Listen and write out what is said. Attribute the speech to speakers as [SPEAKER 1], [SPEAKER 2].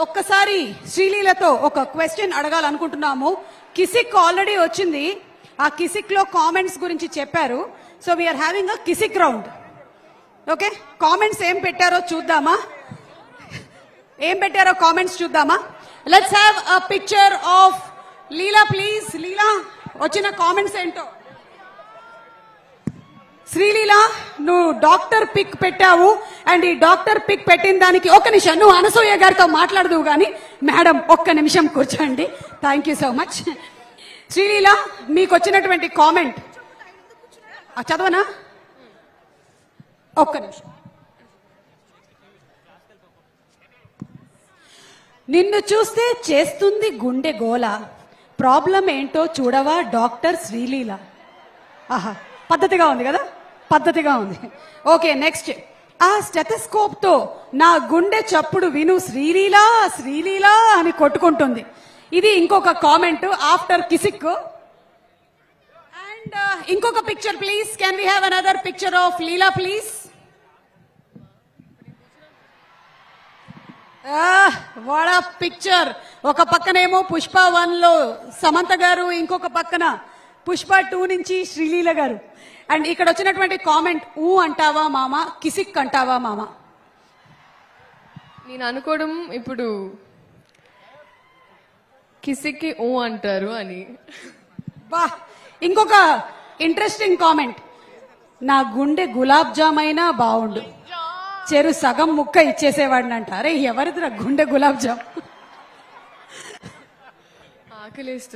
[SPEAKER 1] ఒక్కసారి శ్రీలీలతో ఒక question అడగాలనుకుంటున్నాము. Kissik already వచ్చింది, ఆ కిసిక్ లో కామెంట్స్ గురించి చెప్పారు. So we're having a Kissik round. Okay, comments ఏం పెట్టారో చూద్దామా? కామెంట్స్ చూద్దామా? Let's have a picture of Leela please. Leela, వచ్చిన కామెంట్స్ ఏంటో. శ్రీలీల, నువ్వు డాక్టర్ పిక్ పెట్టావు, అండ్ ఈ డాక్టర్ పిక్ పెట్టిన దానికి ఒక నిమిషం నువ్వు అనసూయ గారితో మాట్లాడదువు గాని. మేడం, ఒక్క నిమిషం కూర్చోండి. Thank you so much. Sreeleela, మీకు వచ్చినటువంటి కామెంట్ చదవనా? ఒక్క నిమిషం. నిన్ను చూస్తే చేస్తుంది గుండె గోల, ప్రాబ్లం ఏంటో చూడవా డాక్టర్ శ్రీలీల. ఆహా, పద్ధతిగా ఉంది కదా, పద్ధతిగా ఉంది. Okay, next. ఆ స్టెథోస్కోప్ తో నా గుండె చప్పుడు విను శ్రీలీల శ్రీలీల అని కొట్టుకుంటుంది. ఇది ఇంకొక కామెంట్ ఆఫ్టర్ కిసిక్. అండ్ ఇంకొక picture please. Can we have another picture of Leela please? What a picture. ఒక పక్కనేమో పుష్ప 1 లో సమంత గారు, ఇంకొక పక్కన పుష్ప 2 నుంచి శ్రీలీల గారు. అండ్ ఇక్కడ వచ్చినటువంటి కామెంట్, ఊ అంటావా మామ, కిసిక్ అంటావా మామ?
[SPEAKER 2] నేను అనుకోవడం ఇప్పుడు కిసిక్కి ఊ అంటారు అని.
[SPEAKER 1] బా, ఇంకొక ఇంట్రెస్టింగ్ కామెంట్, నా గుండె గులాబ్ జామ్ అయినా బాగుండు, చెరు సగం ముక్క ఇచ్చేసేవాడిని అంట. అరే, ఎవరిదిరా గుండె గులాబ్ జామ్?
[SPEAKER 2] ఆకలిస్తుంది.